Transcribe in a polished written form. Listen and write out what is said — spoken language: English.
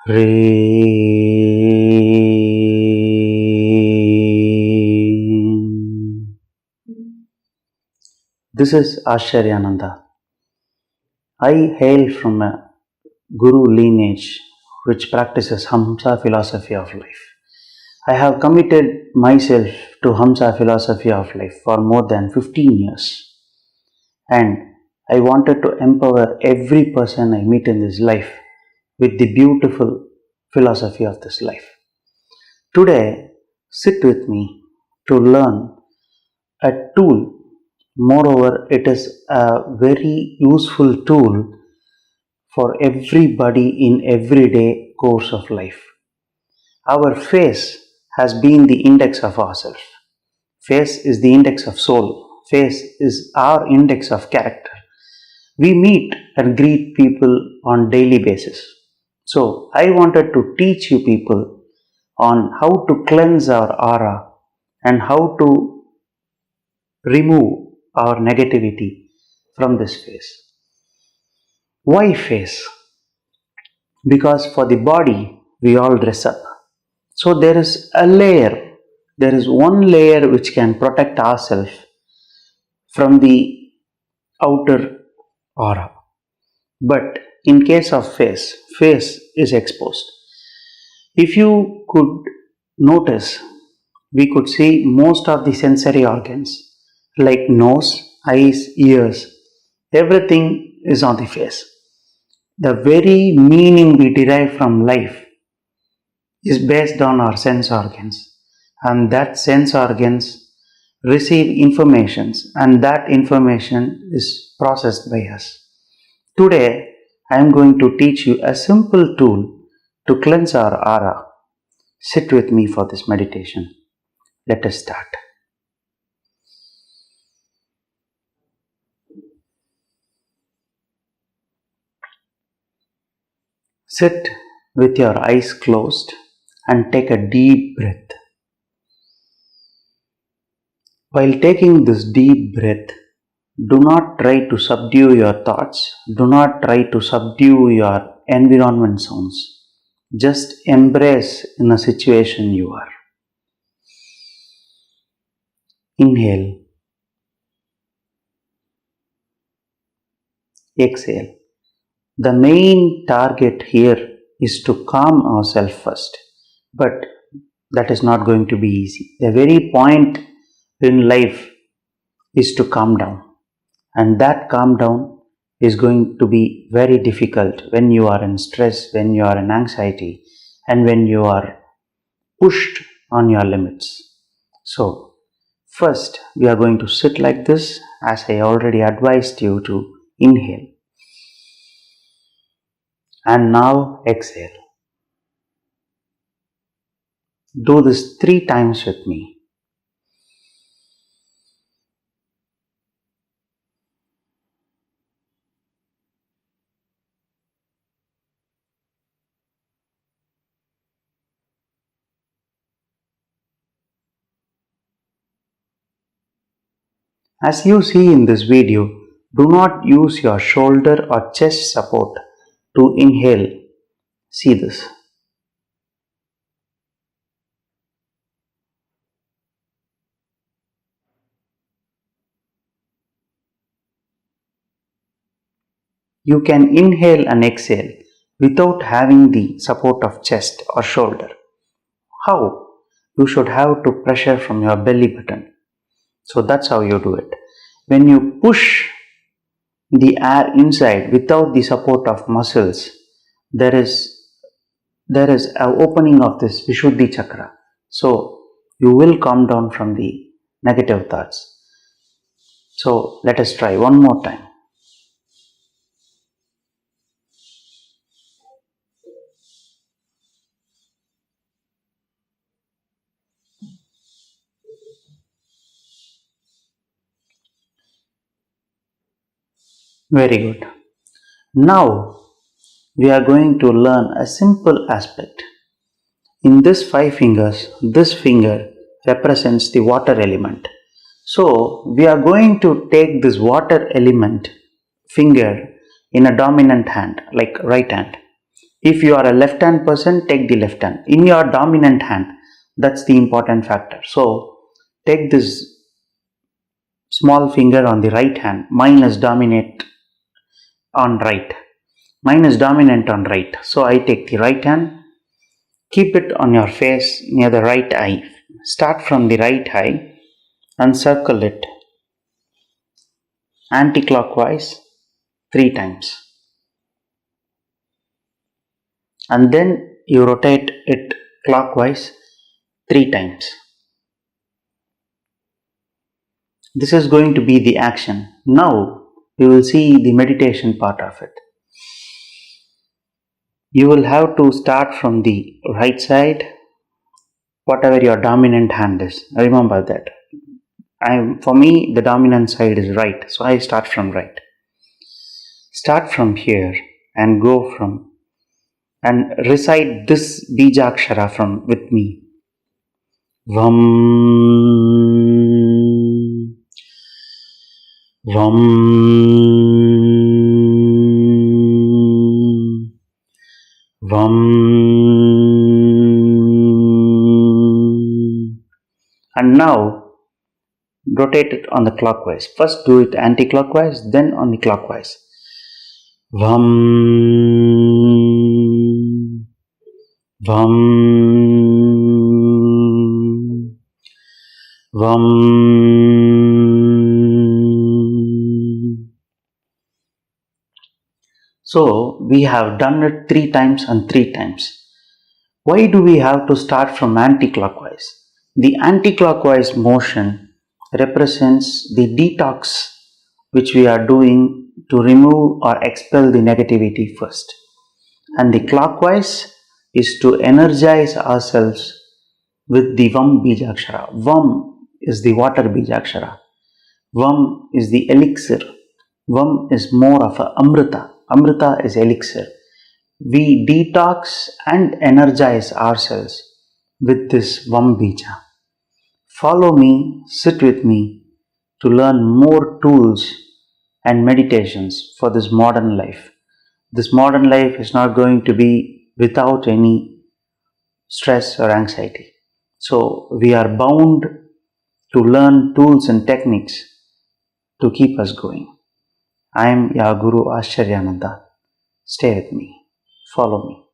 Re. This is Aascharyanandha. I hail from a Guru lineage which practices Hamsa philosophy of life. I have committed myself to Hamsa philosophy of life for more than 15 years. And I wanted to empower every person I meet in this life with the beautiful philosophy of this life. Today, sit with me to learn a tool. Moreover, it is a very useful tool for everybody in everyday course of life. Our face has been the index of ourselves. Face is the index of soul. Face is our index of character. We meet and greet people on daily basis. So I wanted to teach you people on how to cleanse our aura and how to remove our negativity from this face. Why face? Because for the body, we all dress up. So there is a layer, there is one layer which can protect ourselves from the outer aura. But in case of face is exposed. If you could notice, we could see most of the sensory organs like nose, eyes, ears, everything is on the face. The very meaning we derive from life is based on our sense organs, and that sense organs receive informations, and that information is processed by us. Today, I am going to teach you a simple tool to cleanse our aura. Sit with me for this meditation. Let us start. Sit with your eyes closed and take a deep breath. While taking this deep breath, do not try to subdue your thoughts. Do not try to subdue your environment sounds. Just embrace in a situation you are. Inhale. Exhale. The main target here is to calm ourselves first, but that is not going to be easy. The very point in life is to calm down, and that calm down is going to be very difficult when you are in stress, when you are in anxiety, and when you are pushed on your limits. So, first we are going to sit like this, as I already advised you to inhale. And now exhale. Do this 3 times with me. As you see in this video, do not use your shoulder or chest support to inhale. See this. You can inhale and exhale without having the support of chest or shoulder. How? You should have to pressure from your belly button. So that's how you do it. When you push the air inside without the support of muscles, there is an opening of this Vishuddhi chakra. So you will calm down from the negative thoughts. So let us try one more time. Very good. Now we are going to learn a simple aspect. In this 5 fingers, this finger represents the water element. So we are going to take this water element finger in a dominant hand, like right hand. If you are a left hand person, take the left hand. In your dominant hand, that's the important factor. So take this small finger on the right hand. Mine is dominant on right. Mine is dominant on right. So I take the right hand, keep it on your face near the right eye. Start from the right eye and circle it anti-clockwise 3 times. And then you rotate it clockwise 3 times. This is going to be the action. Now you will see the meditation part of it. You will have to start from the right side, whatever your dominant hand is. Remember that. For me, the dominant side is right, so I start from right. Start from here and go from and recite this Bijakshara from with me. Vam, Vam, Vam, and now rotate it on the clockwise. First do it anti-clockwise, then on the clockwise. Vam, Vam, Vam. So we have done it 3 times and 3 times. Why do we have to start from anti-clockwise? The anti-clockwise motion represents the detox which we are doing to remove or expel the negativity first. And the clockwise is to energize ourselves with the Vam Bijakshara. Vam is the water Bijakshara. Vam is the elixir. Vam is more of a Amrita. Amrita is elixir. We detox and energize ourselves with this Vam Bija. Follow me, sit with me to learn more tools and meditations for this modern life. This modern life is not going to be without any stress or anxiety. So we are bound to learn tools and techniques to keep us going. I am your Guru Aascharyanandha. Stay with me. Follow me.